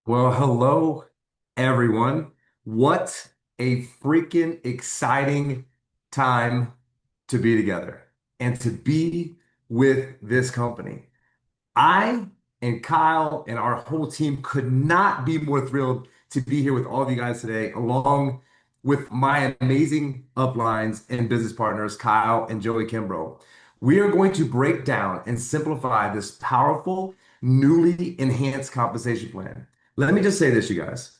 Well, hello, everyone. What a freaking exciting time to be together and to be with this company. I and Kyle and our whole team could not be more thrilled to be here with all of you guys today, along with my amazing uplines and business partners, Kyle and Joey Kimbrough. We are going to break down and simplify this powerful, newly enhanced compensation plan. Let me just say this, you guys.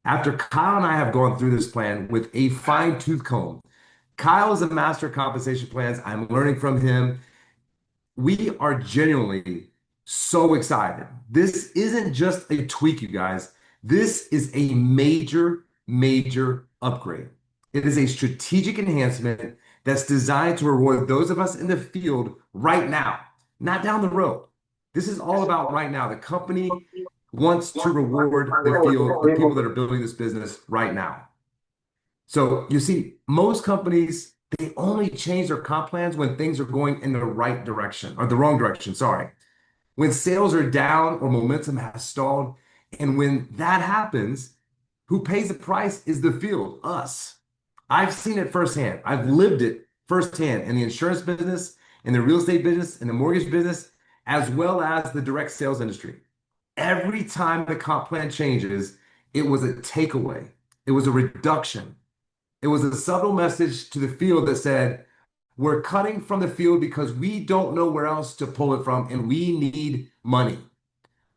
After Kyle and I have gone through this plan with a fine-tooth comb, Kyle is a master of compensation plans. I'm learning from him. We are genuinely so excited. This isn't just a tweak, you guys. This is a major, major upgrade. It is a strategic enhancement that's designed to reward those of us in the field right now, not down the road. This is all about right now. The company wants to reward the field, the people that are building this business right now. So you see, most companies, they only change their comp plans when things are going in the right direction or the wrong direction, sorry. When sales are down or momentum has stalled. And when that happens, who pays the price is the field, us. I've seen it firsthand. I've lived it firsthand in the insurance business, in the real estate business, in the mortgage business, as well as the direct sales industry. Every time the comp plan changes, it was a takeaway. It was a reduction. It was a subtle message to the field that said, we're cutting from the field because we don't know where else to pull it from and we need money.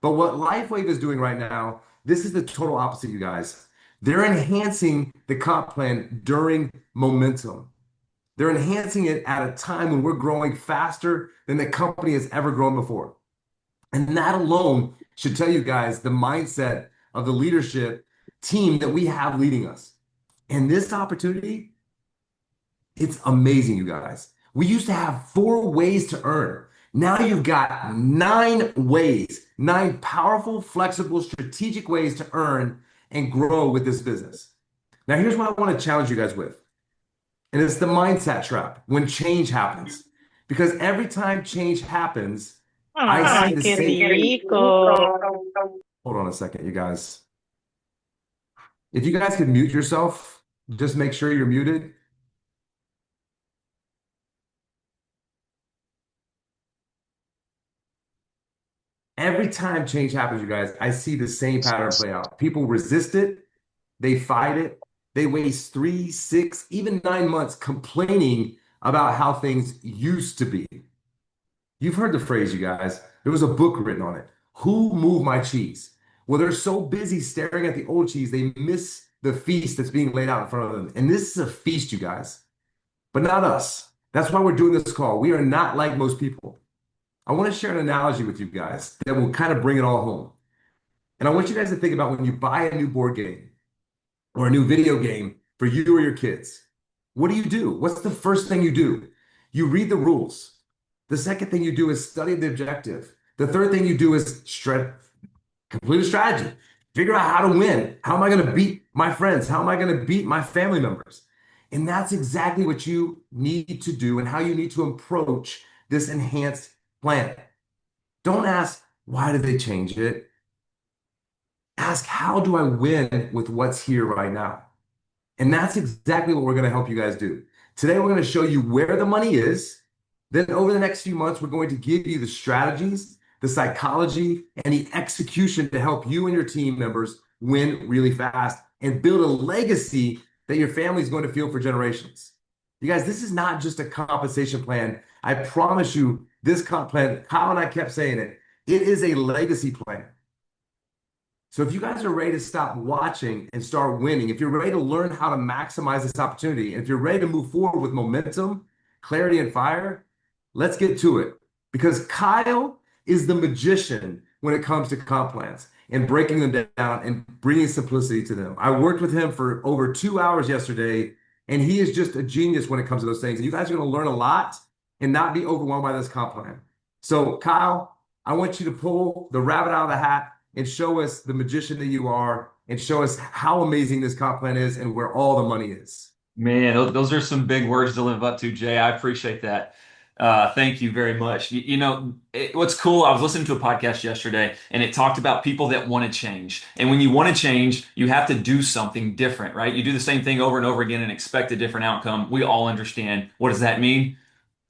But what LifeWave is doing right now, this is the total opposite, you guys. They're enhancing the comp plan during momentum. They're enhancing it at a time when we're growing faster than the company has ever grown before. And that alone should tell you guys the mindset of the leadership team that we have leading us. And this opportunity, it's amazing, you guys. We used to have four ways to earn. Now you've got nine ways, nine powerful, flexible, strategic ways to earn and grow with this business. Now, here's what I want to challenge you guys with, and it's the mindset trap when change happens. Because every time change happens, I see Ay, the qué same. rico. Hold on a second, you guys. If you guys could mute yourself, just make sure you're muted. Every time change happens, you guys, I see the same pattern play out. People resist it, they fight it, they waste 3, 6, even 9 months complaining about how things used to be. You've heard the phrase, you guys. There was a book written on it. Who moved my cheese? Well, they're so busy staring at the old cheese, they miss the feast that's being laid out in front of them. And this is a feast, you guys, but not us. That's why we're doing this call. We are not like most people. I want to share an analogy with you guys that will kind of bring it all home. And I want you guys to think about when you buy a new board game or a new video game for you or your kids. What do you do? What's the first thing you do? You read the rules. The second thing you do is study the objective. The third thing you do is complete a strategy. Figure out how to win. How am I going to beat my friends? How am I going to beat my family members? And that's exactly what you need to do and how you need to approach this enhanced plan. Don't ask, why did they change it? Ask, how do I win with what's here right now? And that's exactly what we're going to help you guys do. Today, we're going to show you where the money is. Then, over the next few months, we're going to give you the strategies, the psychology, and the execution to help you and your team members win really fast and build a legacy that your family is going to feel for generations. You guys, this is not just a compensation plan. I promise you, this comp plan, Kyle and I kept saying it, it is a legacy plan. So if you guys are ready to stop watching and start winning, if you're ready to learn how to maximize this opportunity, and if you're ready to move forward with momentum, clarity, and fire, let's get to it. Because Kyle is the magician when it comes to comp plans and breaking them down and bringing simplicity to them. I worked with him for over 2 hours yesterday, and he is just a genius when it comes to those things. And you guys are going to learn a lot and not be overwhelmed by this comp plan. So, Kyle, I want you to pull the rabbit out of the hat and show us the magician that you are and show us how amazing this comp plan is and where all the money is. Man, those are some big words to live up to, Jay. I appreciate that. Thank you very much. What's cool, I was listening to a podcast yesterday and it talked about people that want to change. And when you want to change, you have to do something different, right? You do the same thing over and over again and expect a different outcome. We all understand. What does that mean?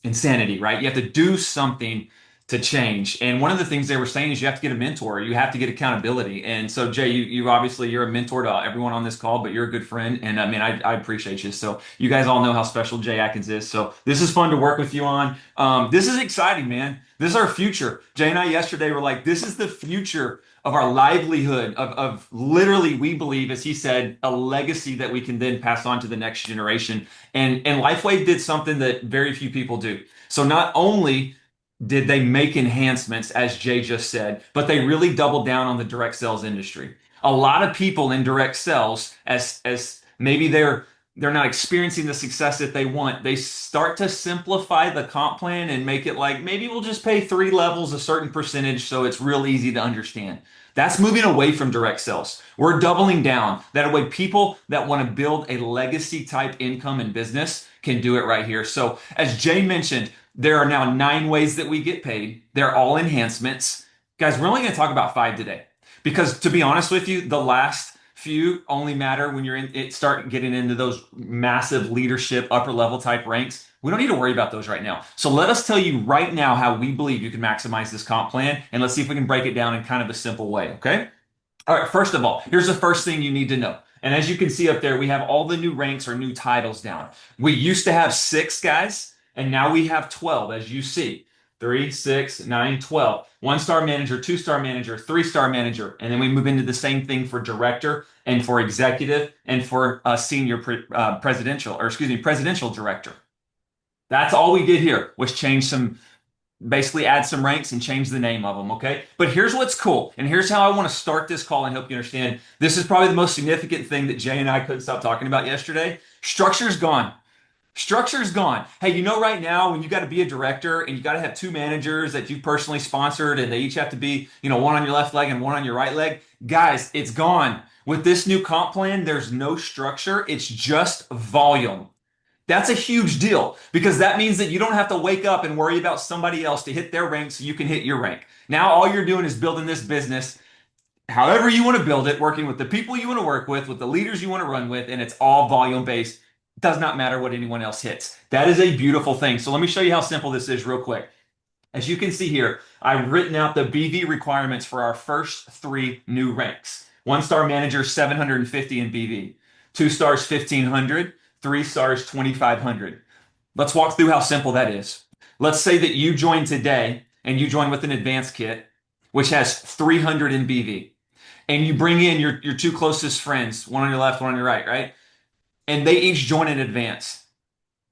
Insanity, right? You have to do something to change. And one of the things they were saying is you have to get a mentor. You have to get accountability. And so, Jay, you obviously you're a mentor to everyone on this call, but you're a good friend. And I mean, I appreciate you. So you guys all know how special Jay Atkins is. So this is fun to work with you on. This is exciting, man. This is our future. Jay and I yesterday were like, this is the future of our livelihood, of literally, we believe, as he said, a legacy that we can then pass on to the next generation. And LifeWave did something that very few people do. So not only did they make enhancements, as Jay just said, but they really doubled down on the direct sales industry. A lot of people in direct sales, as maybe they're not experiencing the success that they want, they start to simplify the comp plan and make it like maybe we'll just pay three levels a certain percentage so it's real easy to understand. That's moving away from direct sales. We're doubling down. That way, people that want to build a legacy type income and business can do it right here. So, as Jay mentioned, there are now 9 ways that we get paid. They're all enhancements. Guys, we're only going to talk about 5 today because, to be honest with you, the last few only matter when you're in it, start getting into those massive leadership, upper level type ranks. We don't need to worry about those right now. So let us tell you right now how we believe you can maximize this comp plan, and let's see if we can break it down in kind of a simple way, okay? All right, first of all, here's the first thing you need to know. And as you can see up there, we have all the new ranks or new titles down. We used to have 6 guys, and now we have 12, as you see. 3, 6, 9, 12. 1-star manager, 2-star manager, 3-star manager. And then we move into the same thing for director and for executive and for senior presidential, or excuse me, presidential director. That's all we did here was change some basically add some ranks and change the name of them, okay? But here's what's cool, and here's how I want to start this call and help you understand. This is probably the most significant thing that Jay and I couldn't stop talking about yesterday. Structure's gone. Structure's gone. Hey, right now, when you got to be a director and you got to have 2 managers that you personally sponsored and they each have to be, one on your left leg and one on your right leg, guys, it's gone. With this new comp plan, there's no structure. It's just volume. That's a huge deal because that means that you don't have to wake up and worry about somebody else to hit their rank so you can hit your rank. Now, all you're doing is building this business however you want to build it, working with the people you want to work with the leaders you want to run with, and it's all volume based. It does not matter what anyone else hits. That is a beautiful thing. So let me show you how simple this is real quick. As you can see here, I've written out the BV requirements for our first 3 new ranks. 1-star manager, 750 in BV. 2 stars, 1500. 3 stars, 2500. Let's walk through how simple that is. Let's say that you join today and you join with an advanced kit, which has 300 in BV. And you bring in your 2 closest friends, one on your left, one on your right, right? And they each join in advance.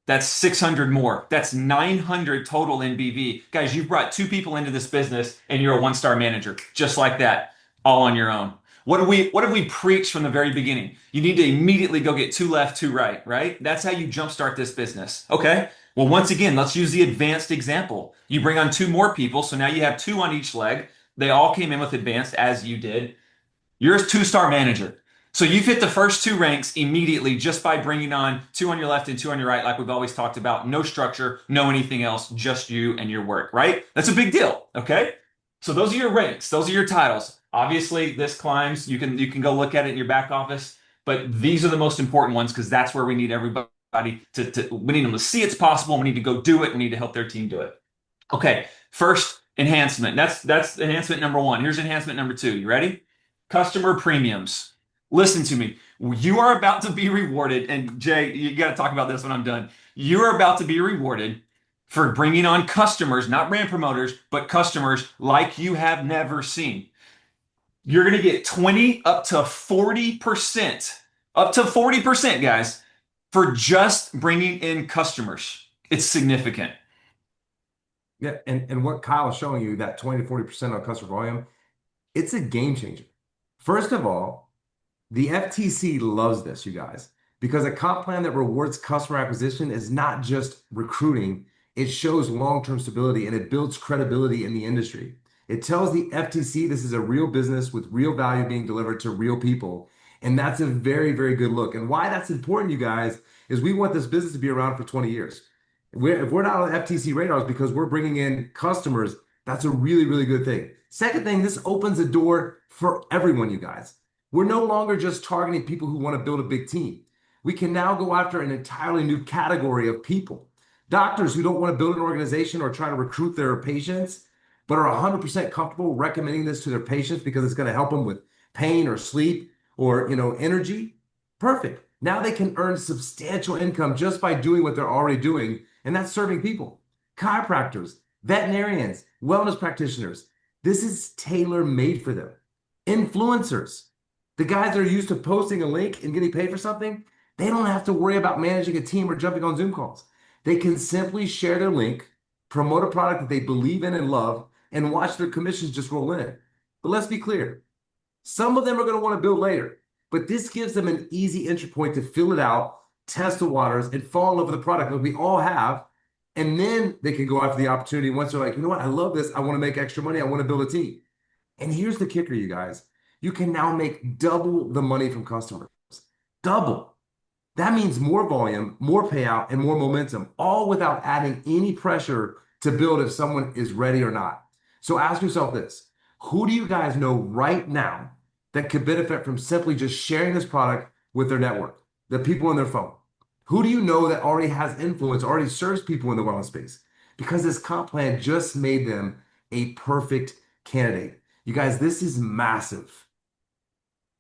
That's 600 more. That's 900 total in BV. Guys, you've brought 2 people into this business and you're a 1-star manager, just like that, all on your own. What have we preached from the very beginning? You need to immediately go get 2 left, 2 right, right? That's how you jumpstart this business. Okay. Well, once again, let's use the advanced example. You bring on 2 more people, so now you have 2 on each leg. They all came in with advanced as you did. You're a 2-star manager. So you've hit the first 2 ranks immediately just by bringing on 2 on your left and 2 on your right, like we've always talked about. No structure, no anything else, just you and your work, right? That's a big deal, okay? So those are your ranks, those are your titles. Obviously, this climbs. You can go look at it in your back office, but these are the most important ones because that's where we need everybody we need them to see it's possible. We need to go do it. We need to help their team do it. Okay, first enhancement. That's enhancement number 1. Here's enhancement number 2. You ready? Customer premiums. Listen to me. You are about to be rewarded, and Jay, you got to talk about this when I'm done. You are about to be rewarded for bringing on customers, not brand promoters, but customers like you have never seen. You're going to get 20 up to 40%, guys, for just bringing in customers. It's significant. Yeah, and what Kyle is showing you, that 20 to 40% on customer volume, it's a game changer. First of all, the FTC loves this, you guys, because a comp plan that rewards customer acquisition is not just recruiting, it shows long-term stability and it builds credibility in the industry. It tells the FTC this is a real business with real value being delivered to real people. And that's a very, very good look. And why that's important, you guys, is we want this business to be around for 20 years. If we're not on FTC radars because we're bringing in customers, that's a really, really good thing. Second thing, this opens the door for everyone, you guys. We're no longer just targeting people who want to build a big team. We can now go after an entirely new category of people. Doctors who don't want to build an organization or try to recruit their patients, but are 100% comfortable recommending this to their patients because it's going to help them with pain or sleep or, energy. Perfect. Now they can earn substantial income just by doing what they're already doing, and that's serving people. Chiropractors, veterinarians, wellness practitioners. This is tailor made for them. Influencers, the guys that are used to posting a link and getting paid for something, they don't have to worry about managing a team or jumping on Zoom calls. They can simply share their link, promote a product that they believe in and love, and watch their commissions just roll in. But let's be clear, some of them are going to want to build later, but this gives them an easy entry point to fill it out, test the waters, and fall in love with the product that we all have. And then they can go after the opportunity once they're like, you know what, I love this. I want to make extra money. I want to build a team. And here's the kicker, you guys. You can now make double the money from customers. Double. That means more volume, more payout, and more momentum, all without adding any pressure to build if someone is ready or not. So ask yourself this: who do you guys know right now that could benefit from simply just sharing this product with their network, the people in their phone? Who do you know that already has influence, already serves people in the wellness space? Because this comp plan just made them a perfect candidate. You guys, this is massive.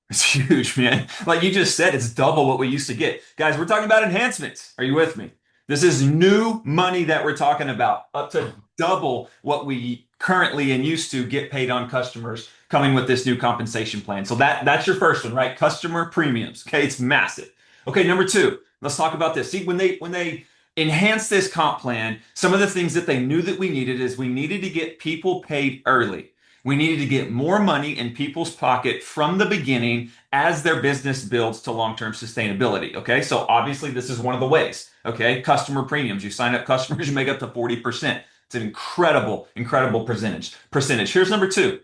It's huge, man. Like you just said, it's double what we used to get. Guys, we're talking about enhancements. Are you with me? This is new money that we're talking about, up to double what we currently and used to get paid on customers coming with this new compensation plan. So that's your first one, right? Customer premiums. Okay, it's massive. Okay, number two, let's talk about this. See, when they enhanced this comp plan, some of the things that they knew that we needed is we needed to get people paid early. We needed to get more money in people's pocket from the beginning as their business builds to long-term sustainability. Okay, so obviously this is one of the ways. Okay, customer premiums. You sign up customers, you make up to 40%. It's an incredible, incredible percentage. Here's number two: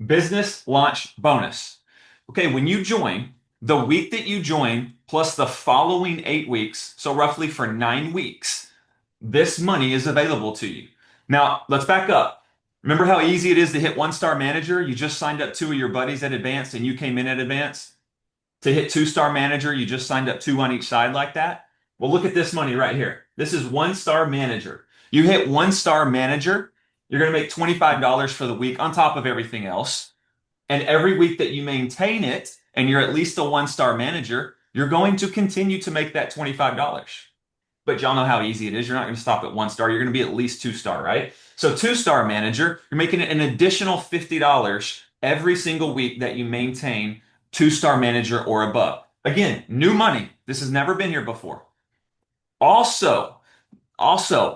business launch bonus. Okay, when you join, the week that you join plus the following 8 weeks, so roughly for 9 weeks, this money is available to you. Now, let's back up. Remember how easy it is to hit one-star manager? You just signed up two of your buddies at advanced and you came in at advanced. To hit two-star manager, you just signed up two on each side like that. Well, look at this money right here. This is one-star manager. You hit one-star manager, you're going to make $25 for the week on top of everything else. And every week that you maintain it and you're at least a one-star manager, you're going to continue to make that $25. But y'all know how easy it is. You're not going to stop at one star. You're going to be at least two-star, right? So two-star manager, you're making an additional $50 every single week that you maintain two-star manager or above. Again, new money. This has never been here before. Also,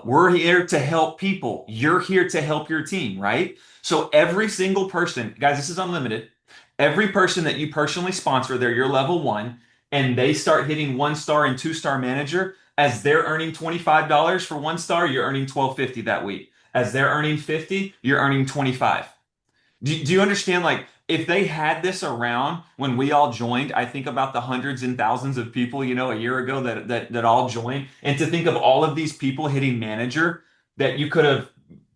we're here to help people. You're here to help your team, right? So every single person, guys, this is unlimited. Every person that you personally sponsor, they're your level one, and they start hitting one star and two-star manager. As they're earning $25 for one star, you're earning $12.50 that week. As they're earning 50, you're earning 25. Do you understand? Like, if they had this around when we all joined, I think about the hundreds and thousands of people, a year ago that all joined, and to think of all of these people hitting manager that you could have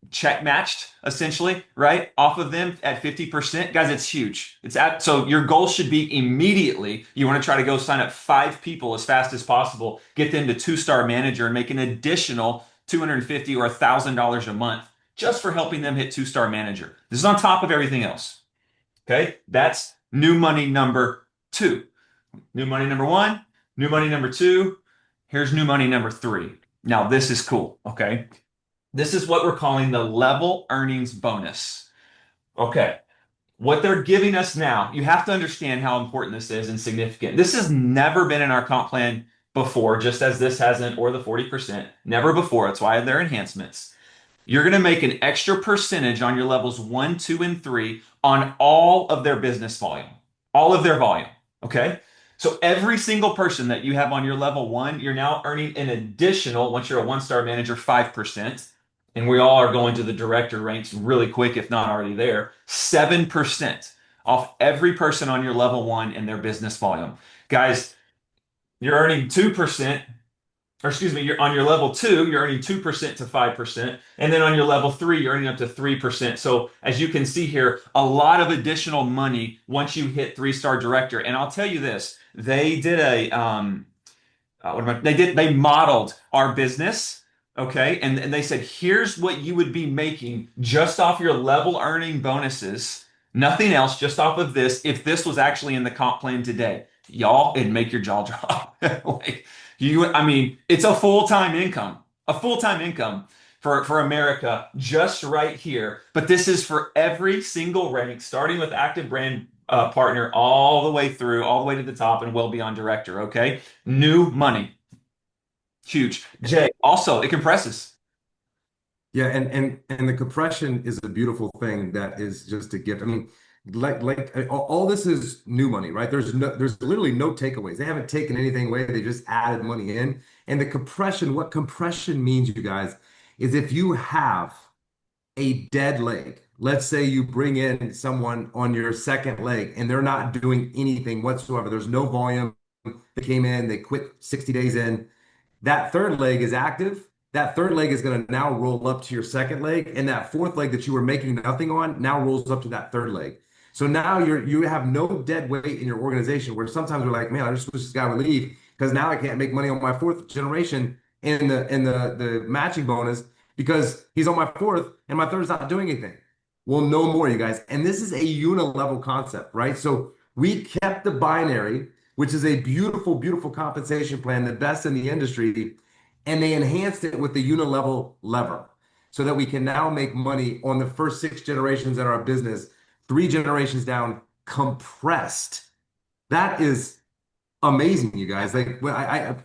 check matched essentially, right? Off of them at 50%. Guys, it's huge. So your goal should be immediately, you want to try to go sign up 5 people as fast as possible, get them to two-star manager and make an additional $250 or $1,000 a month just for helping them hit two-star manager. This is on top of everything else. Okay? That's new money number two. New money number one, new money number two. Here's new money number three. Now, this is cool. Okay? This is what we're calling the level earnings bonus. Okay. What they're giving us now, you have to understand how important this is and significant. This has never been in our comp plan before, just as this hasn't, or the 40%. Never before. That's why they're enhancements. You're going to make an extra percentage on your levels 1, 2, and 3 on all of their business volume, all of their volume. Okay. So every single person that you have on your level 1, you're now earning an additional, once you're a one-star manager, 5%. And we all are going to the director ranks really quick, if not already there, 7% off every person on your level 1 and their business volume. Guys, you're earning 2%. or excuse me, you're on your level two, you're earning 2% to 5%. And then on your level three, you're earning up to 3%. So as you can see here, a lot of additional money once you hit three-star director. And I'll tell you this, they did they modeled our business, okay? And they said, here's what you would be making just off your level earning bonuses, nothing else, just off of this, if this was actually in the comp plan today. Y'all, it'd make your jaw drop. Like I mean, it's a full-time income for America just right here. But this is for every single rank, starting with active brand partner all the way through, all the way to the top and well beyond director, okay? New money. Huge. Jay, also, it compresses. Yeah, and the compression is a beautiful thing that is just a gift. I mean, all this is new money, right? There's literally no takeaways. They haven't taken anything away. They just added money in. And the compression, what compression means, you guys, is if you have a dead leg. Let's say you bring in someone on your second leg and they're not doing anything whatsoever. There's no volume. They came in, they quit 60 days in. That third leg is active. That third leg is going to now roll up to your second leg, and that fourth leg that you were making nothing on now rolls up to that third leg. So now you have no dead weight in your organization. Where sometimes we're like, man, I just wish this guy would leave because now I can't make money on my fourth generation in the matching bonus because he's on my fourth and my third's not doing anything. Well, no more, you guys. And this is a unilevel concept, right? So we kept the binary, which is a beautiful, beautiful compensation plan, the best in the industry, and they enhanced it with the unilevel lever so that we can now make money on the first six generations in our business, three generations down, compressed. That is amazing, you guys. Like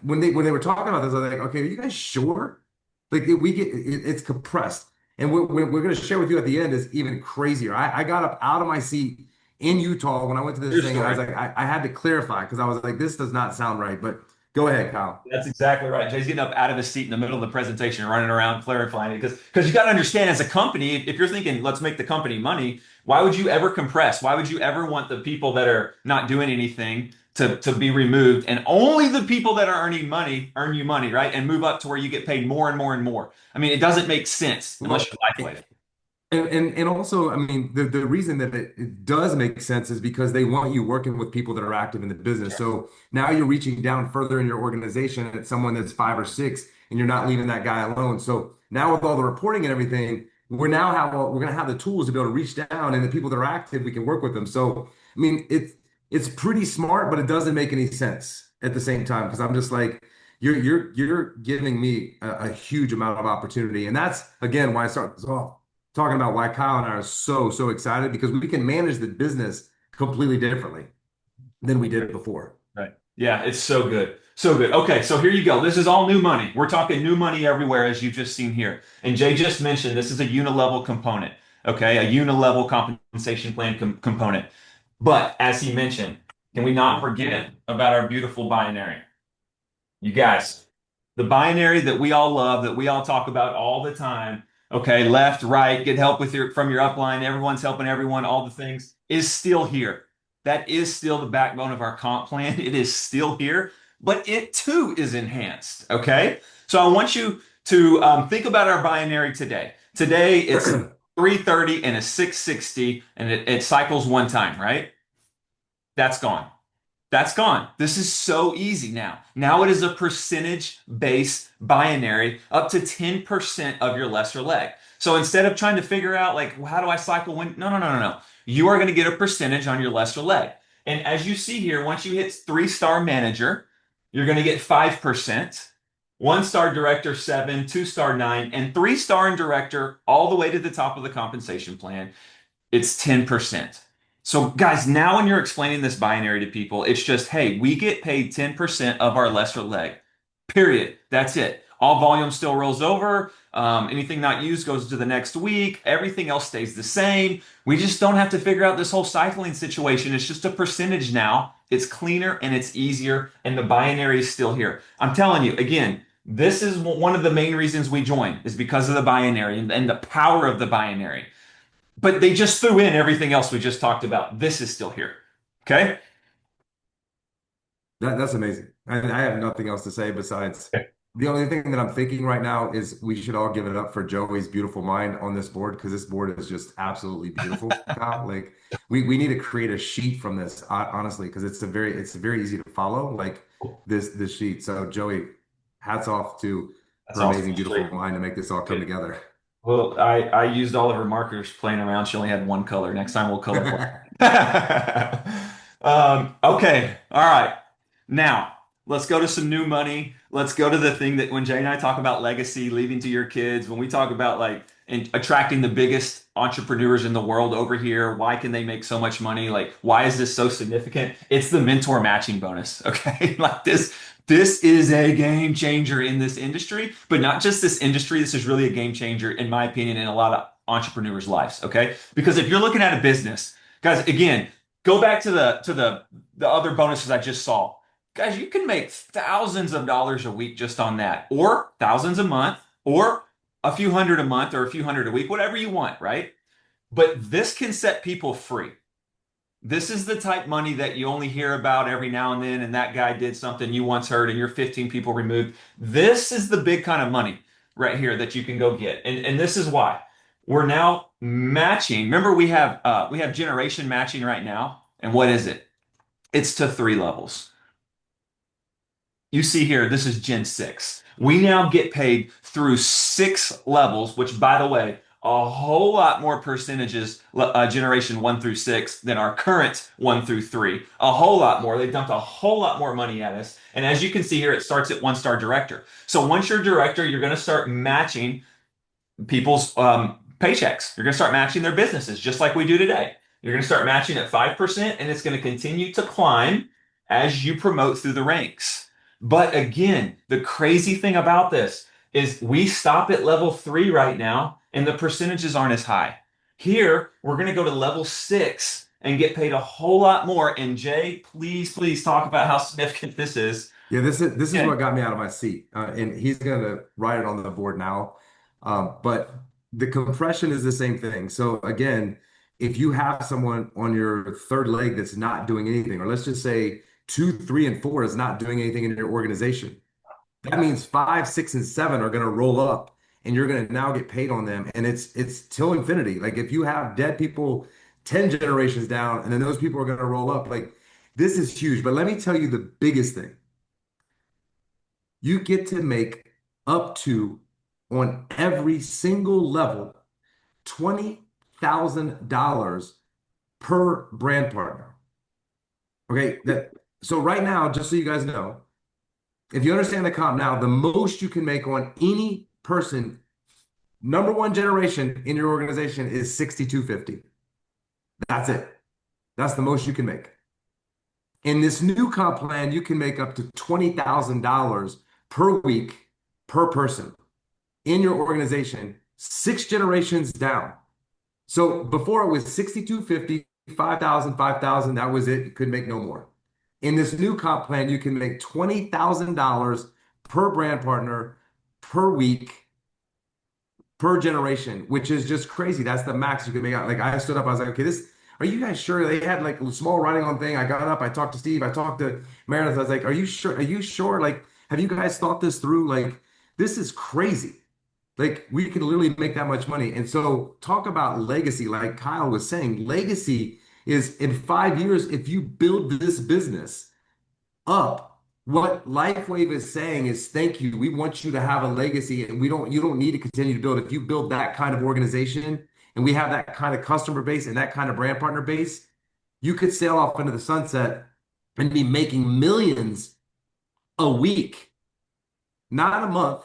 when they were talking about this, I was like, okay, are you guys sure? Like it's compressed, and what we're going to share with you at the end is even crazier. I got up out of my seat in Utah when I went to this True thing, and I was story. like, I had to clarify because I was like, this does not sound right. But go ahead, Kyle. That's exactly right. Jay's getting up out of his seat in the middle of the presentation and running around clarifying it because you got to understand as a company, if you're thinking let's make the company money, why would you ever compress? Why would you ever want the people that are not doing anything to be removed and only the people that are earning money earn you money, right? And move up to where you get paid more and more and more. I mean, it doesn't make sense unless Well, you isolate it. and also, I mean, the reason that it does make sense is because they want you working with people that are active in the business. Sure. So now you're reaching down further in your organization at someone that's five or six, and you're not leaving that guy alone. So now with all the reporting and everything, we're gonna have the tools to be able to reach down, and the people that are active, we can work with them. So I mean, it's pretty smart, but it doesn't make any sense at the same time because I'm just like, you're giving me a huge amount of opportunity, and that's again why I start talking about why Kyle and I are so excited because we can manage the business completely differently than we did before. Right. Yeah, it's so good. So good. Okay, so here you go. This is all new money. We're talking new money everywhere, as you've just seen here. And Jay just mentioned this is a unilevel component. Okay, a unilevel compensation plan component. But as he mentioned, can we not forget about our beautiful binary? You guys, the binary that we all love, that we all talk about all the time, okay, left, right, get help with your from your upline, everyone's helping everyone, all the things, is still here. That is still the backbone of our comp plan. It is still here, but it too is enhanced. Okay. So I want you to think about our binary today. Today it's 330 and a 660, and it cycles one time, right? That's gone. That's gone. This is so easy now. Now it is a percentage based binary up to 10% of your lesser leg. So instead of trying to figure out like, well, how do I cycle when? No, no, no, no, no. You are going to get a percentage on your lesser leg. And as you see here, once you hit three-star manager, you're going to get 5%. One-star director, 7, two-star, 9, and three-star and director all the way to the top of the compensation plan. It's 10%. So, guys, now when you're explaining this binary to people, it's just, hey, we get paid 10% of our lesser leg. Period. That's it. All volume still rolls over. Anything not used goes to the next week. Everything else stays the same. We just don't have to figure out this whole cycling situation. It's just a percentage now. It's cleaner and it's easier, and the binary is still here. I'm telling you, again, this is one of the main reasons we join is because of the binary and the power of the binary. But they just threw in everything else we just talked about. This is still here. Okay? That's amazing. I have nothing else to say besides The only thing that I'm thinking right now is we should all give it up for Joey's beautiful mind on this board because this board is just absolutely beautiful, Kyle. Like we need to create a sheet from this, honestly, because it's very easy to follow, like this sheet. So Joey, hats off to That's her awesome. amazing, beautiful mind to make this all come together. Well, I used all of her markers playing around. She only had one color. Next time we'll color. Okay. All right. Now, let's go to some new money. Let's go to the thing that when Jay and I talk about legacy, leaving to your kids, when we talk about like attracting the biggest entrepreneurs in the world over here, why can they make so much money? Like, why is this so significant? It's the mentor matching bonus. Okay. Like this is a game changer in this industry, but not just this industry. This is really a game changer, in my opinion, in a lot of entrepreneurs' lives. Okay. Because if you're looking at a business, guys, again, go back to the other bonuses I just saw. Guys, you can make thousands of dollars a week just on that, or thousands a month, or a few hundred a month, or a few hundred a week, whatever you want, right? But this can set people free. This is the type money that you only hear about every now and then, and that guy did something you once heard, and you're 15 people removed. This is the big kind of money right here that you can go get, and this is why we're now matching. Remember, we have generation matching right now, and what is it? It's to 3 levels. You see here, this is Gen 6. We now get paid through 6 levels, which, by the way, a whole lot more percentages, generation 1 through 6, than our current 1 through 3. A whole lot more. They dumped a whole lot more money at us. And as you can see here, it starts at 1 star director. So once you're director, you're going to start matching people's paychecks. You're going to start matching their businesses, just like we do today. You're going to start matching at 5%, and it's going to continue to climb as you promote through the ranks. But again, the crazy thing about this is we stop at level 3 right now, and the percentages aren't as high. Here, we're going to go to level 6 and get paid a whole lot more. And Jay, please talk about how significant this is. Yeah, this is Okay. what got me out of my seat, and he's gonna write it on the board now. But the compression is the same thing. So again, if you have someone on your third leg that's not doing anything, or let's just say 2, 3, and 4 is not doing anything in your organization, that means 5, 6, and 7 are gonna roll up, and you're gonna now get paid on them, and it's till infinity. Like if you have dead people 10 generations down, and then those people are gonna roll up, like this is huge. But let me tell you the biggest thing. You get to make up to, on every single level, $20,000 per brand partner. Okay, so right now, just so you guys know, if you understand the comp now, the most you can make on any person, number one generation in your organization is 6,250. That's it. That's the most you can make. In this new comp plan, you can make up to $20,000 per week per person in your organization, 6 generations down. So before it was 6,250, 5,000, 5,000. That was it. You could make no more. In this new comp plan, you can make $20,000 per brand partner per week per generation, which is just crazy. That's the max you can make out. Like I stood up, I was like, okay, this, are you guys sure? They had like a small writing on thing. I got up, I talked to Steve, I talked to Meredith. I was like, are you sure? Are you sure? Like, have you guys thought this through? Like, this is crazy. Like, we can literally make that much money. And so, talk about legacy. Like Kyle was saying, legacy is in 5 years, if you build this business up. What LifeWave is saying is thank you. We want you to have a legacy, and you don't need to continue to build. If you build that kind of organization and we have that kind of customer base and that kind of brand partner base, you could sail off into the sunset and be making millions a week, not a month,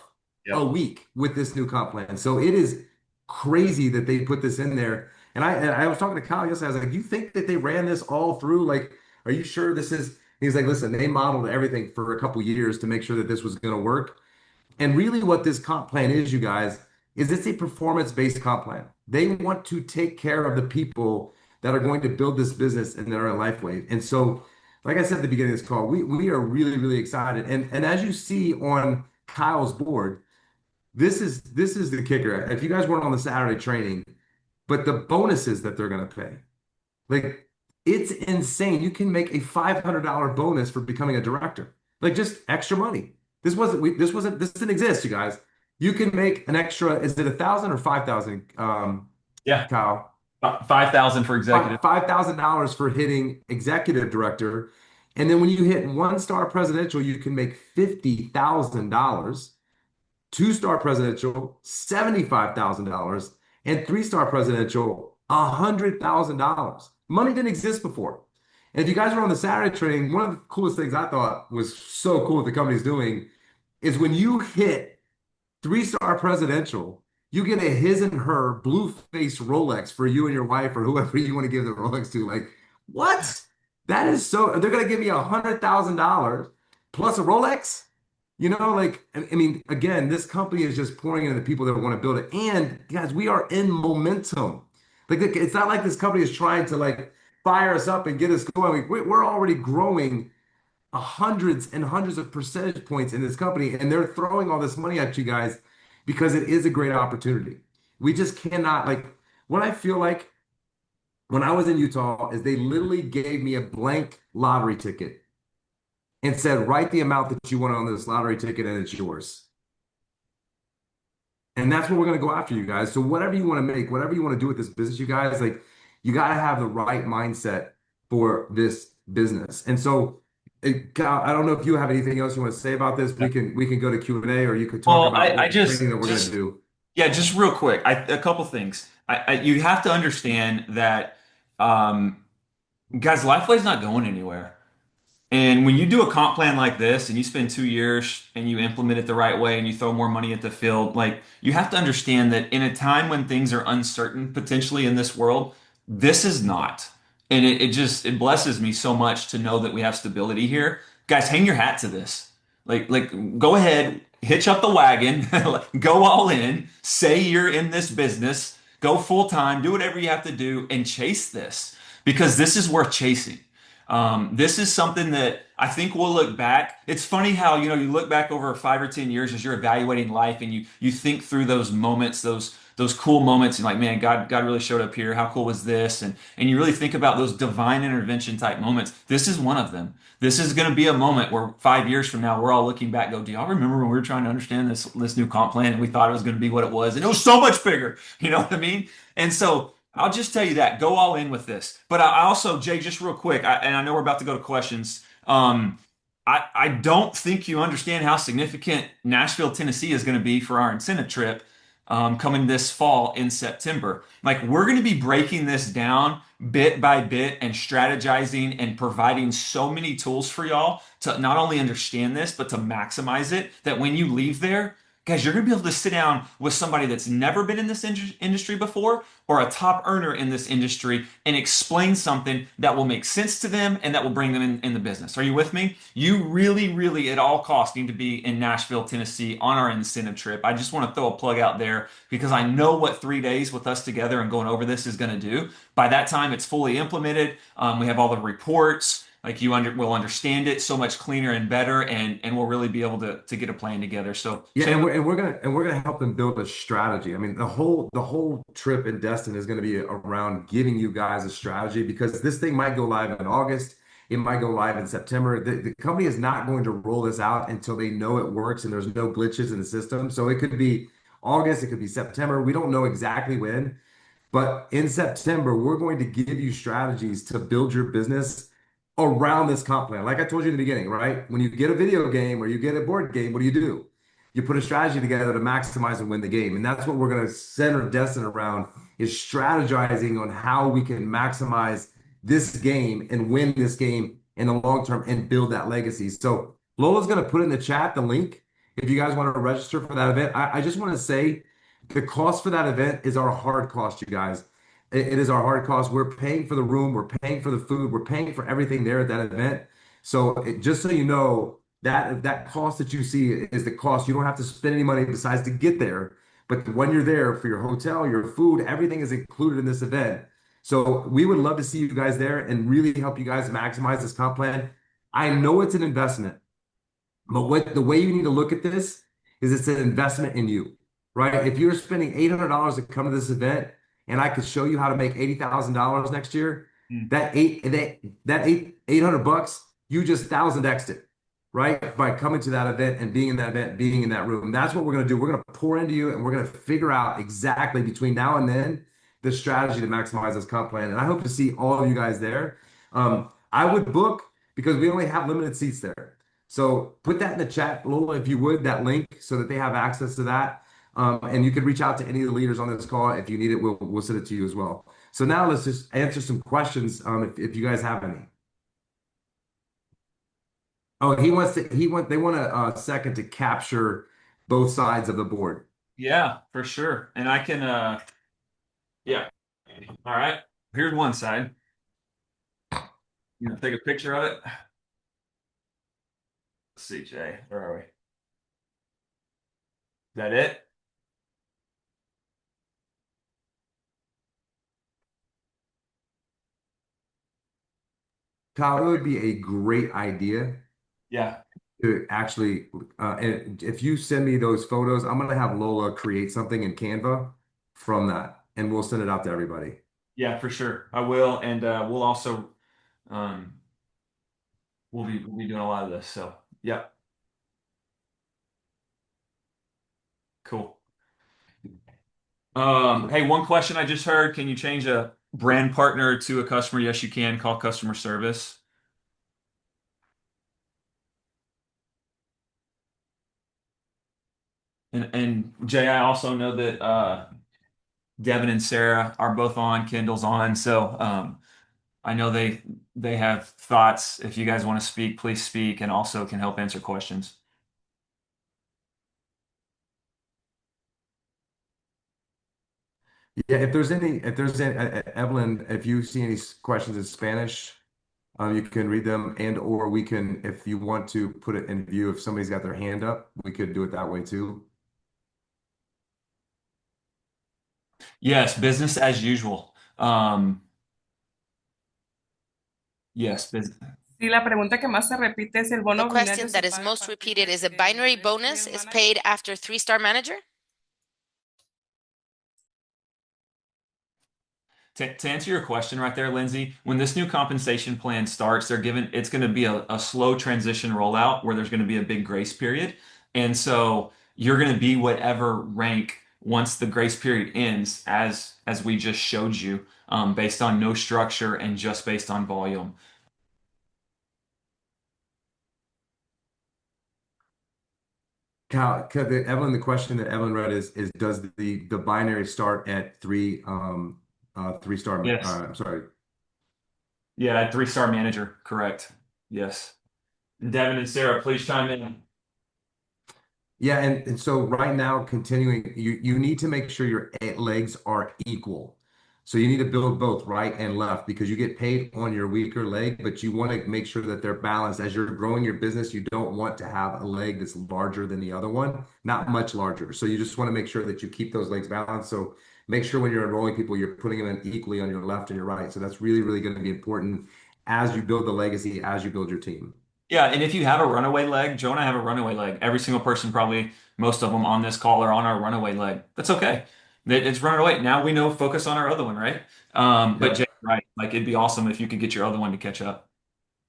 a Yep. week with this new comp plan. So it is crazy that they put this in there. And I was talking to Kyle yesterday. I was like, you think that they ran this all through? Like, are you sure this is? He's like, listen, they modeled everything for a couple years to make sure that this was going to work. And really, what this comp plan is, you guys, is it's a performance-based comp plan. They want to take care of the people that are going to build this business and that are in LifeWave. And so, like I said at the beginning of this call, we are really excited. And as you see on Kyle's board, this is the kicker. If you guys weren't on the Saturday training, but the bonuses that they're going to pay, like it's insane. You can make a $500 bonus for becoming a director, like just extra money. This didn't exist, you guys. You can make an extra, is it 1,000 or 5,000, Yeah. Kyle? 5,000 for executive. $5,000 for hitting executive director. And then when you hit one-star presidential, you can make $50,000. Two-star presidential, $75,000. And three-star presidential, $100,000. Money didn't exist before. And if you guys were on the Saturday training, one of the coolest things I thought was so cool that the company's doing is when you hit three-star presidential, you get a his and her blue face Rolex for you and your wife or whoever you want to give the Rolex to. Like, what? That is so. They're gonna give me $100,000 plus a Rolex. Like I mean, again, this company is just pouring into the people that want to build it. And guys, we are in momentum. Like, it's not like this company is trying to like fire us up and get us going. We're already growing hundreds and hundreds of percentage points in this company, and they're throwing all this money at you guys because it is a great opportunity. We just cannot like what I feel like when I was in Utah is they literally gave me a blank lottery ticket and said, write the amount that you want on this lottery ticket and it's yours. And that's what we're going to go after, you guys. So whatever you want to make, whatever you want to do with this business, you guys, like you got to have the right mindset for this business. And so, Kyle, I don't know if you have anything else you want to say about this. We can go to Q&A, or you could talk Well, about I what training that we're going to just do. yeah, just real quick. A couple things. You have to understand that, um, guys, Lifeway's not going anywhere. And when you do a comp plan like this and you spend 2 years and you implement it the right way and you throw more money at the field, like you have to understand that in a time when things are uncertain potentially in this world, this is not. And it blesses me so much to know that we have stability here. Guys, hang your hat to this. Like go ahead, hitch up the wagon, go all in, say you're in this business, go full time, do whatever you have to do and chase this because this is worth chasing. This is something that I think we'll look back. It's funny how, you look back over 5 or 10 years as you're evaluating life and you think through those moments, those cool moments and like, man, God really showed up here. How cool was this? And you really think about those divine intervention type moments. This is one of them. This is going to be a moment where 5 years from now, we're all looking back, go, do y'all remember when we were trying to understand this new comp plan and we thought it was going to be what it was and it was so much bigger. You know what I mean? And so I'll just tell you that. Go all in with this. But I also, Jay, just real quick, and I know we're about to go to questions. I don't think you understand how significant Nashville, Tennessee is going to be for our incentive trip coming this fall in September. Like, we're going to be breaking this down bit by bit and strategizing and providing so many tools for y'all to not only understand this, but to maximize it that when you leave there, guys, you're going to be able to sit down with somebody that's never been in this industry before or a top earner in this industry and explain something that will make sense to them and that will bring them in the business. Are you with me? You really, really, at all costs, need to be in Nashville, Tennessee on our incentive trip. I just want to throw a plug out there because I know what 3 days with us together and going over this is going to do. By that time, it's fully implemented. We have all the reports. Like will understand it so much cleaner and better, and we'll really be able to get a plan together. So Yeah, and we're gonna help them build a strategy. I mean, the whole trip in Destin is gonna be around giving you guys a strategy because this thing might go live in August, it might go live in September. The company is not going to roll this out until they know it works and there's no glitches in the system. So it could be August, it could be September. We don't know exactly when, but in September, we're going to give you strategies to build your business around this comp plan. Like I told you in the beginning, right? When you get a video game or you get a board game, what do? You put a strategy together to maximize and win the game. And that's what we're going to center Destin around is strategizing on how we can maximize this game and win this game in the long term and build that legacy. So Lola's going to put in the chat the link if you guys want to register for that event. I just want to say the cost for that event is our hard cost, you guys. It is our hard cost. We're paying for the room, we're paying for the food, we're paying for everything there at that event. So just so you know, that cost that you see is the cost. You don't have to spend any money besides to get there. But when you're there for your hotel, your food, everything is included in this event. So we would love to see you guys there and really help you guys maximize this comp plan. I know it's an investment. But the way you need to look at this is it's an investment in you, right? If you're spending $800 to come to this event, and I could show you how to make $80,000 next year, Mm. that 800 bucks, you just 1,000x'd it. right? By coming to that event and being in that event, being in that room. That's what we're going to do. We're going to pour into you and we're going to figure out exactly between now and then the strategy to maximize this comp plan. And I hope to see all of you guys there. I would book because we only have limited seats there. So put that in the chat, Lola, if you would, that link so that they have access to that. And you could reach out to any of the leaders on this call. If you need it, we'll send it to you as well. So now let's just answer some questions if you guys have any. Oh, they want a second to capture both sides of the board. Yeah, for sure. And I can, yeah. All right. Here's one side. You know, take a picture of it. Let's see, Jay. Where are we? Is that it? Kyle, it would be a great idea Yeah. to actually, and if you send me those photos, I'm gonna have Lola create something in Canva from that, and we'll send it out to everybody. Yeah, for sure. I will. And we'll also, um, we'll be doing a lot of this. So, yeah, cool. Hey, one question I just heard. Can you change a brand partner to a customer? Yes, you can. Call customer service. And Jay, I also know that Devin and Sarah are both on, Kendall's on. So I know they have thoughts. If you guys want to speak, please speak and also can help answer questions. Yeah, if there's any, Evelyn, if you see any questions in Spanish, you can read them, and or we can, if you want to put it in view, if somebody's got their hand up, we could do it that way too. Yes, business as usual. Yes, business. Sí, la pregunta que más se repite es el bono The binario question se that is paga a most partir repeated is a de binary tres bonus senior is manager. paid after 3-star manager? To answer your question right there, Lindsay, when this new compensation plan starts, it's going to be a slow transition rollout where there's going to be a big grace period. And so you're going to be whatever rank once the grace period ends, as we just showed you, based on no structure and just based on volume. Evelyn, the question that Evelyn read is does the binary start at three star Yes. I'm sorry. Yeah, 3-star manager, correct. Yes. Devin and Sarah, please chime in. Yeah, and so right now, continuing, you need to make sure your legs are equal. So you need to build both right and left because you get paid on your weaker leg, but you want to make sure that they're balanced. As you're growing your business, you don't want to have a leg that's larger than the other one, not much larger. So you just want to make sure that you keep those legs balanced. So make sure when you're enrolling people, you're putting them in equally on your left and your right. So that's really, really going to be important as you build the legacy, as you build your team. Yeah, and if you have a runaway leg, Joe and I have a runaway leg. Every single person, probably most of them on this call are on our runaway leg. That's okay. It's running away. Now we know focus on our other one, right? But Jay, Yep. right, like it'd be awesome if you could get your other one to catch up.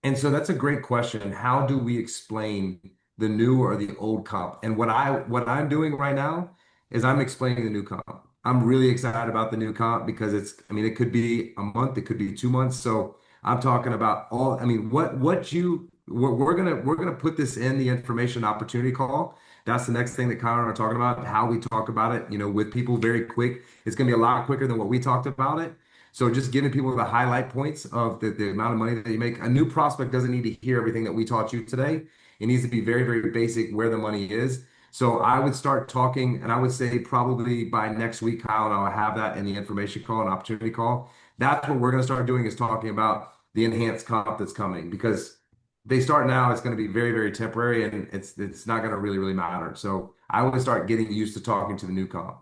And so that's a great question. How do we explain the new or the old comp? And what I'm doing right now is I'm explaining the new comp. I'm really excited about the new comp because I mean, it could be a month, it could be 2 months. So I'm talking about I mean, we're gonna put this in the information opportunity call. That's the next thing that Connor and I are talking about, how we talk about it, with people very quick. It's gonna be a lot quicker than what we talked about it. So just giving people the highlight points of the amount of money that you make. A new prospect doesn't need to hear everything that we taught you today. It needs to be very, very basic where the money is. So I would start talking, and I would say probably by next week, Kyle, and I'll have that in the information call and opportunity call. That's what we're going to start doing is talking about the enhanced comp that's coming because they start now, it's going to be very, very temporary and it's not going to really, really matter. So I would start getting used to talking to the new comp.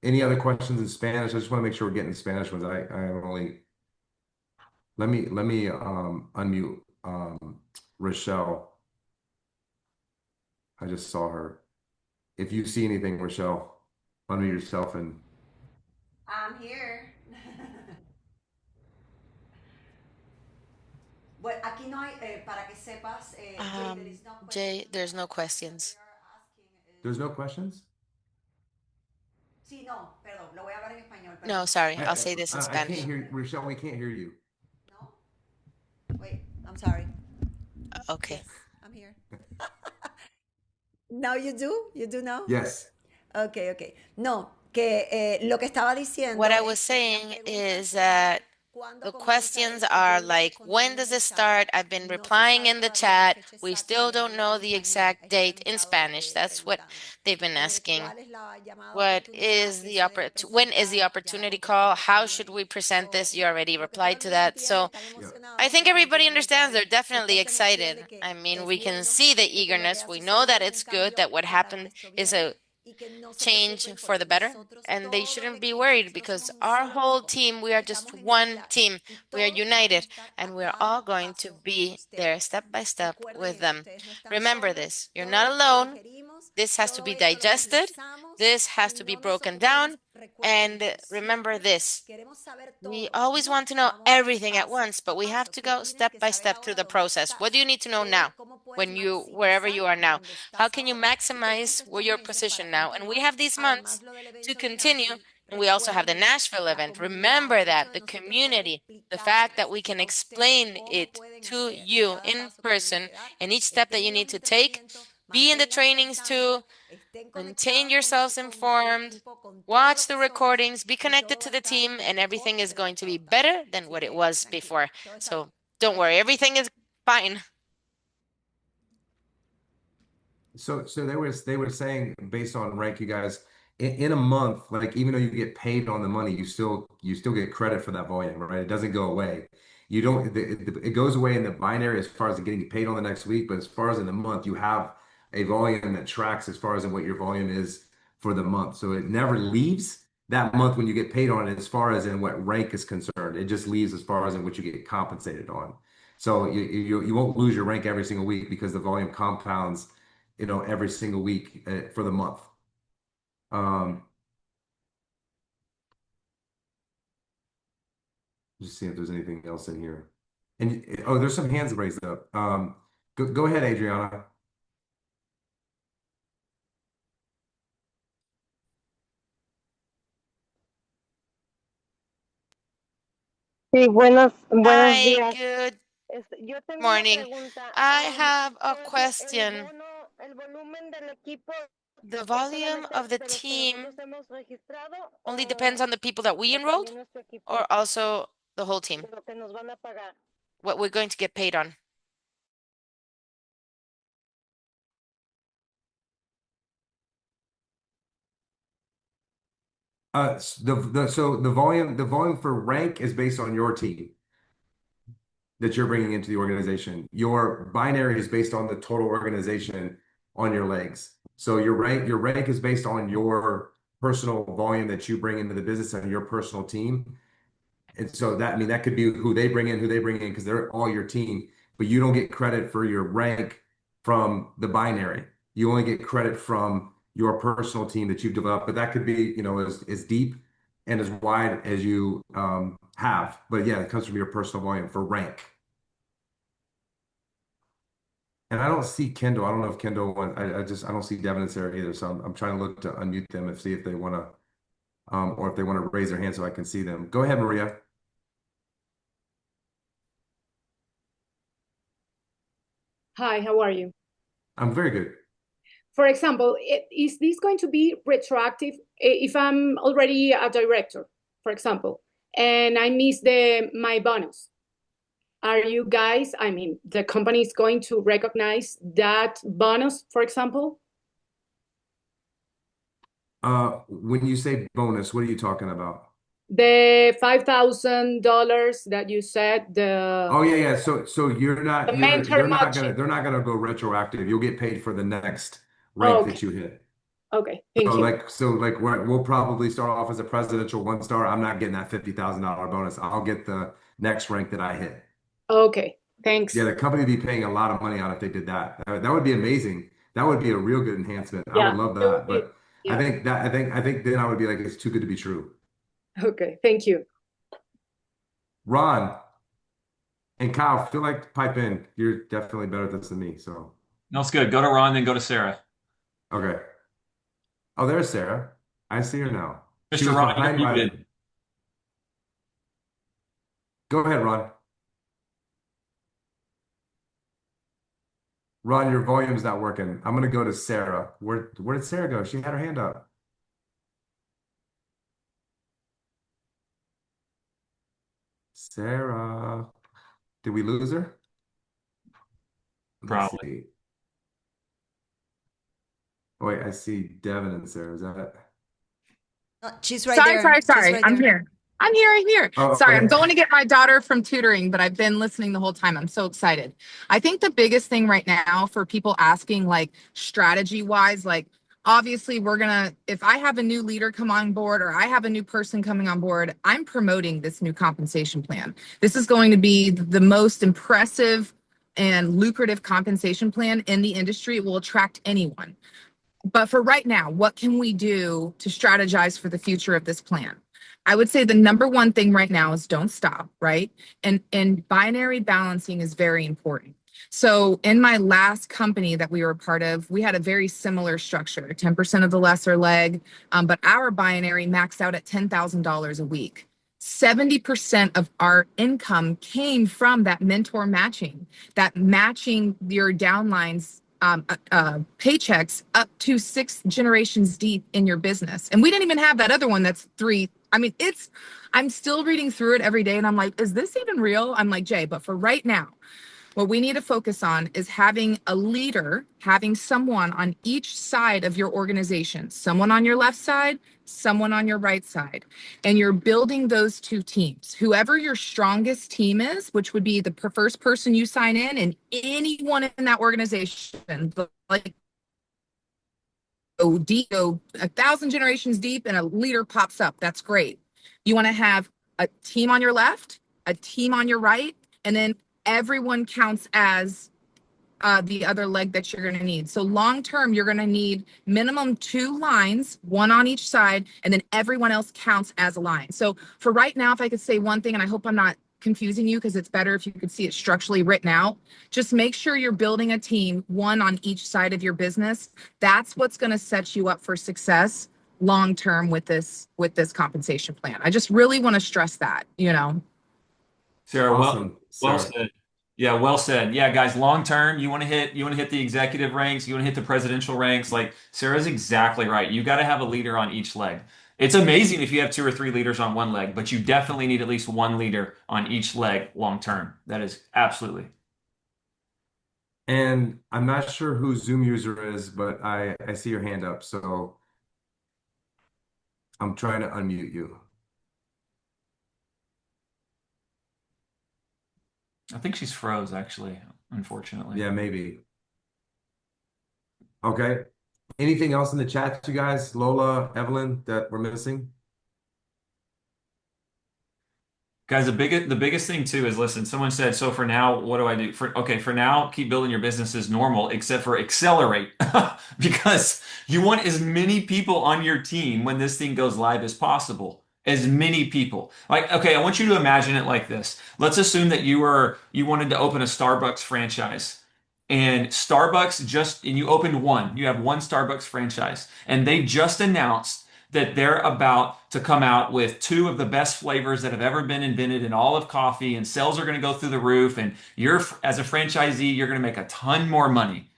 Any other questions in Spanish? I just want to make sure we're getting the Spanish ones. I only let me unmute Rochelle. I just saw her. If you see anything, Rochelle, unmute yourself and I'm here. Bueno, aquí no hay, para que sepas, Jay, there is no question. Jay, there's no questions. They are asking. There's no questions? Sí, no, perdón, lo voy a hablar en español, No, perdón. sorry, I'll I, say this in I can't Spanish. hear, Rochelle, we can't hear you. No? Wait, I'm sorry. Okay. Yes, I'm here. Now you do? You do now? Yes. Ok, ok. No, que lo que estaba What diciendo I es was que las saying preguntas is son that cuándo the comienza questions esto. Yo are lo he like, respondido when en does el it chat. start? I've been No se replying sabe in the todavía la chat. fecha We exacta still de don't Alejandro know en the español. exact Eso me han date in estado Spanish. That's what preguntando. they've been asking. ¿Cuál es la llamada What oportunidad? is the Eso debe when is the presentar, ya la opportunity call? contestaste How should también. we present So, this? You already creo que todo replied el to mundo that. entiende, So están I emocionados. think everybody Definitivamente understands. They're hay, está definitely esa emoción excited. de que I mean, es we can bueno, see the de que lo que eagerness. ha We know that sucedido es un it's good, that cambio what para happened nuestro is bien a y que no se change preocupen for the porque better, nosotros, and they todo el shouldn't be equipo, worried nosotros because somos un our solo whole equipo, team, we are just estamos en ese one viaje team. y We are todos vamos a united, estar and a we are all cada going to paso con be there ustedes. step by step Recuerden with eso, them. ustedes no están Remember solos, this, you're todo not esto lo alone. digerimos, This has to todo be esto lo digested. analizamos This has y to be no nos broken ocupamos. down. Recuerden And esto, remember siempre this, queremos saber we todo. always No, want to know vamos a ir everything at paso once, but a we have paso. to ¿Qué go tienes step que by saber step through ahora the dónde process. What do estás? you need to know now? ¿Cómo puedes When you, wherever maximizar you are now, donde how estás can you ahora? Y tenemos maximize where estos your meses para position now? And we continuar. have these months Además, lo del to evento de continue. Nashville, And we also have recuerden the eso, Nashville la event. comunidad, Remember el hecho that de the nosotros poder community, the fact that we explicarles can a ustedes explain cómo it pueden to hacer en you cada in paso que tienen person que dar. and each step that Estén you en los need to take. entrenamientos, Be in the manténganse al trainings too. tanto, estén Maintain conectados yourselves con el informed. equipo, con todo lo Watch que the somos recordings. Be y connected todo va to a the estar team, and mejor everything is de lo que going ha to be estado hasta ahora. better than Así what it que was tranquilo, before. todo está bien, So todo don't está worry, bien. everything is fine. So they were saying based on rank, you guys, in a month, like even though you get paid on the money, you still get credit for that volume, right? It doesn't go away. You don't, it goes away in the binary as far as getting paid on the next week, but as far as in the month, you have a volume that tracks as far as in what your volume is for the month. So it never leaves that month when you get paid on it as far as in what rank is concerned. It just leaves as far as in what you get compensated on. So you won't lose your rank every single week because the volume compounds every single week for the month. Um, just see if there's anything else in here. And oh, there's some hands raised up. Go ahead, Adriana. Sí, buenos Hi, días. good Yo tengo una morning. pregunta. I have a Sebastián, question. el volumen del equipo The es volume solamente of the de los que nosotros team hemos registrado only depends on the people that we o enrolled, también nuestro equipo or also the whole de team, lo que nos van a pagar? what we're going to get paid on. So the volume for rank is based on your team that you're bringing into the organization. Your binary is based on the total organization on your legs. So your rank is based on your personal volume that you bring into the business and your personal team. And so that, I mean, that could be who they bring in, because they're all your team, but you don't get credit for your rank from the binary. You only get credit from your personal team that you've developed, but that could be, as deep and as wide as you have. But yeah, it comes from your personal volume for rank. And I don't see Kendall. I don't know if Kendall went. I don't see Devin and Sarah either. So I'm trying to look to unmute them and see if they want to, or if they want to raise their hand so I can see them. Go ahead, Maria. Hi, how are you? I'm very good. For example, is this going to be retroactive if I'm already a director, for example, and I miss my bonus? Are you guys, I mean, the company is going to recognize that bonus, for example? When you say bonus, what are you talking about? The $5,000 that you said, Oh yeah. So you're the not you're mentor matching. they're not gonna go retroactive. You'll get paid for the next rank Okay, that you hit. okay, So thank you. we'll probably start off as a presidential one star. I'm not getting that $50,000 bonus. I'll get the next rank that I hit. Okay, thanks. Yeah, the company would be paying a lot of money out if they did that. That would be amazing. That would be a real good enhancement. I Yeah, would love it will that. be. But I Yeah, think that I think then I would be like, it's too good to be true. okay, thank you. Ron, And Kyle, feel like to pipe in. You're definitely better at this than me. So, No, it's good. Go to Ron, then go to Sarah. okay. Oh, there's Sarah. I see her now. She Mr. was Ron, you're behind my. muted. Go ahead, Ron. Ron, your volume's not working. I'm gonna go to Sarah. Where did Sarah go? She had her hand up. Sarah. Did we lose her? Let me Probably. see. Oh, wait, I see Devin and Sarah. Is that it? She's right Sorry, there. sorry, She's sorry. right I'm there. here. I'm here. I'm here. Oh, Sorry, I'm okay. going to get my daughter from tutoring, but I've been listening the whole time. I'm so excited. I think the biggest thing right now for people asking, like strategy wise, like obviously if I have a new leader come on board or I have a new person coming on board, I'm promoting this new compensation plan. This is going to be the most impressive and lucrative compensation plan in the industry. It will attract anyone. But for right now, what can we do to strategize for the future of this plan? I would say the number one thing right now is don't stop, right? And binary balancing is very important. So in my last company that we were a part of, we had a very similar structure, 10% of the lesser leg, but our binary maxed out at $10,000 a week. 70% of our income came from that mentor matching, that matching your downlines paychecks up to 6 generations deep in your business. And we didn't even have that other one that's 3. I mean, I'm still reading through it every day and I'm like, is this even real? I'm like, Jay, but for right now, what we need to focus on is having a leader, having someone on each side of your organization, someone on your left side, someone on your right side. And you're building those two teams. Whoever your strongest team is, which would be the first person you sign in and anyone in that organization, like go deep, go 1,000 generations deep and a leader pops up. That's great. You want to have a team on your left, a team on your right, and then everyone counts as the other leg that you're going to need. So long term, you're going to need minimum 2 lines, one on each side, and then everyone else counts as a line. So for right now, if I could say one thing, and I hope I'm not confusing you because it's better if you could see it structurally written out, just make sure you're building a team, one on each side of your business. That's what's going to set you up for success long term with this compensation plan. I just really want to stress that, Sarah, Awesome, well Sarah. said. Yeah, well said. Yeah, guys, long term, you want to hit the executive ranks, you want to hit the presidential ranks. Like Sarah's exactly right. You got to have a leader on each leg. It's amazing if you have 2 or 3 leaders on one leg, but you definitely need at least one leader on each leg long term. That is absolutely. And I'm not sure who Zoom user is, but I see your hand up, so I'm trying to unmute you. I think she's froze actually, unfortunately. Yeah, maybe. Okay. Anything else in the chat, you guys, Lola, Evelyn, that we're missing? Guys, the biggest thing too is listen, someone said, so for now, what do I do? For now, keep building your business as normal, except for accelerate. Because you want as many people on your team when this thing goes live as possible. As many people. Like, okay, I want you to imagine it like this. Let's assume that you wanted to open a Starbucks franchise. And you opened one. You have one Starbucks franchise. And they just announced that they're about to come out with 2 of the best flavors that have ever been invented in all of coffee, and sales are going to go through the roof. And as a franchisee, you're going to make a ton more money.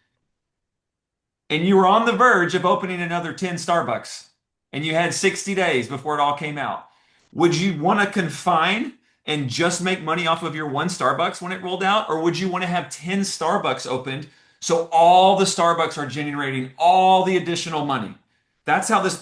And you were on the verge of opening another 10 Starbucks, and you had 60 days before it all came out. Would you want to confine and just make money off of your one Starbucks when it rolled out? Or would you want to have 10 Starbucks opened so all the Starbucks are generating all the additional money? That's how this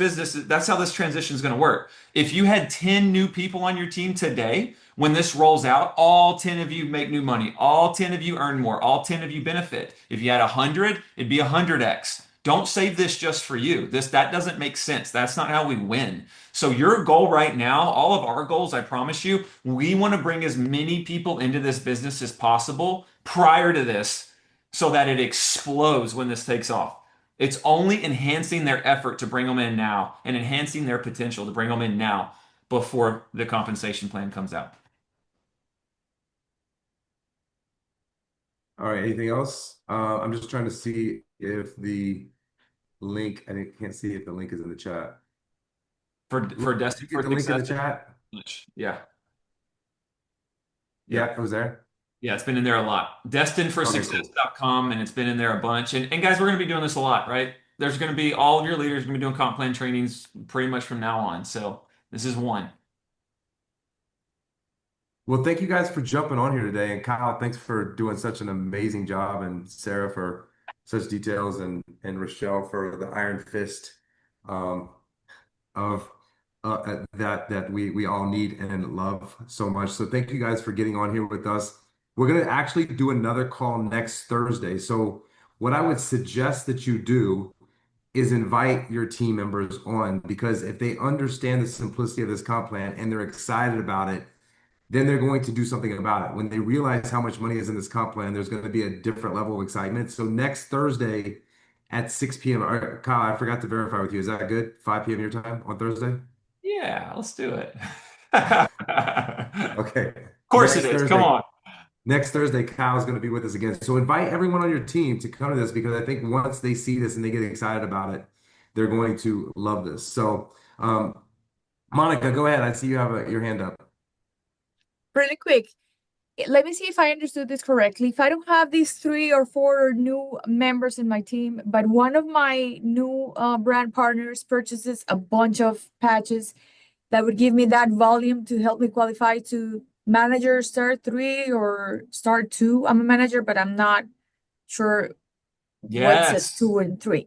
transition is going to work. If you had 10 new people on your team today, when this rolls out, all 10 of you make new money. All 10 of you earn more. All 10 of you benefit. If you had 100, it'd be 100x. Don't save this just for you. That doesn't make sense. That's not how we win. So your goal right now, all of our goals, I promise you, we want to bring as many people into this business as possible prior to this so that it explodes when this takes off. It's only enhancing their effort to bring them in now and enhancing their potential to bring them in now before the compensation plan comes out. All right, anything else? I'm just trying to see if the link, can't see if the link is in the chat. For Did you Destined get for the link in the Success. chat? Yeah. Yeah, it was there. Yeah, it's been in there a lot. Okay, cool. Destinedforsuccess.com, and it's been in there a bunch. And guys, we're going to be doing this a lot, right? There's going to be all of your leaders going to be doing comp plan trainings pretty much from now on. So this is one. Well, thank you guys for jumping on here today. And Kyle, thanks for doing such an amazing job, and Sarah for such details, and Rochelle for the iron fist um, of that we all need and love so much. So thank you guys for getting on here with us. We're gonna actually do another call next Thursday. So what I would suggest that you do is invite your team members on, because if they understand the simplicity of this comp plan and they're excited about it, then they're going to do something about it. When they realize how much money is in this comp plan, there's going to be a different level of excitement. So next Thursday at 6 p.m. Kyle, I forgot to verify with you. Is that good? 5 p.m. your time on Thursday? Yeah, let's do it. Okay. Of course Next it is. Thursday, Come on. next Thursday, Kyle's going to be with us again. So invite everyone on your team to come to this, because I think once they see this and they get excited about it, they're going to love this. So, Monica, go ahead. I see you have your hand up. Really quick, let me see if I understood this correctly. If I don't have these 3 or 4 new members in my team, but one of my new brand partners purchases a bunch of patches that would give me that volume to help me qualify to manager star 3 or star 2. I'm a manager, but I'm not sure what's a Yes. 2 and 3.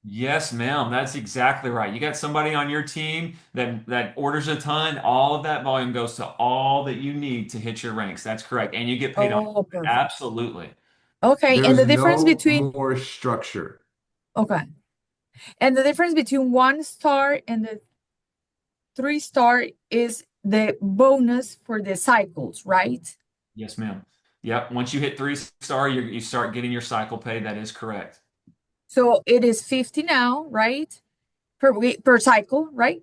Yes, ma'am. That's exactly right. You got somebody on your team that orders a ton. All of that volume goes to all that you need to hit your ranks. That's correct. And you get paid on Oh, perfect. absolutely. Okay, and There's the difference no between more structure. okay, and the difference between 1 star and the 3 star is the bonus for the cycles, right? Yes, ma'am. Yep. Once you hit 3-star, you start getting your cycle pay. That is correct. So it is 50 now, right? Per week, per cycle, right?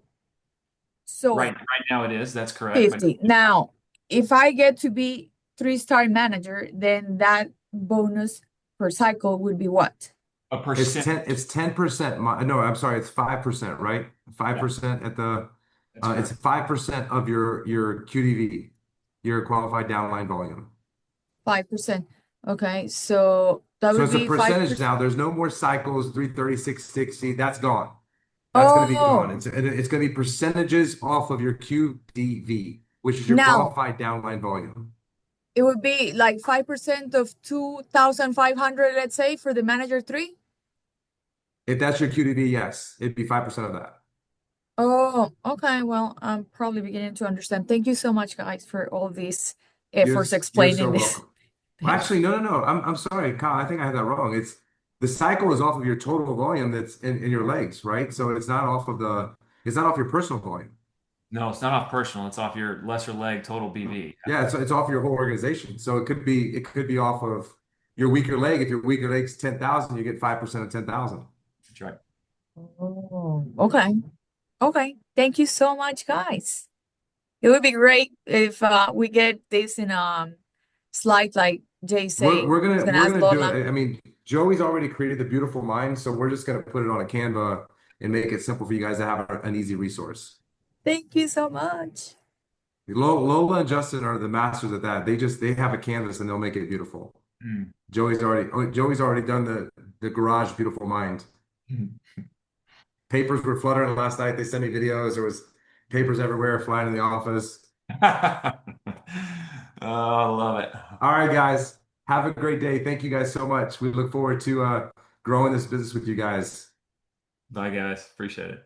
So Right now it is. That's correct. But 50. Now, if I get to be 3-star manager, then that bonus per cycle would be what? a It's percent. 10%. No, I'm sorry, it's 5%, right? 5% at the That's it's correct. 5% of your QDV, your qualified downline volume. 5%. Okay, so that So would it's a be percentage 5%. now. There's no more cycles, 330, 660. That's gone. That's going to be gone. Oh, It's going to be percentages off of your QDV, which is your now qualified downline volume. it would be like 5% of 2,500, let's say, for the manager 3. If that's your QDV, yes, it'd be 5% of that. Oh, okay. Well, I'm probably beginning to understand. Thank you so much, guys, for all these You're efforts you're explaining so this. welcome. Well, actually, no. I'm sorry, Kyle. I think I had that wrong. It's the cycle is off of your total volume that's in your legs, right? So it's not off your personal volume. No, it's not off personal. It's off your lesser leg total BV. Yeah, it's off your whole organization. So it could be off of your weaker leg. If your weaker leg's 10,000, you get 5% of 10,000. That's right. Oh, okay. Okay. Thank you so much, guys. It would be great if we get this in slide like Jay said. We're He's gonna gonna we're ask gonna do Lola. it. I mean, Joey's already created the beautiful mind, so we're just gonna put it on a Canva and make it simple for you guys to have an easy resource. Thank you so much. Lola and Justin are the masters at that. They have a canvas and they'll make it beautiful. Mm. Joey's already done the garage beautiful mind. Papers were fluttering last night. They sent me videos. There was papers everywhere flying in the office. Oh, I love it. All right, guys. Have a great day. Thank you guys so much. We look forward to growing this business with you guys. Bye, guys. Appreciate it.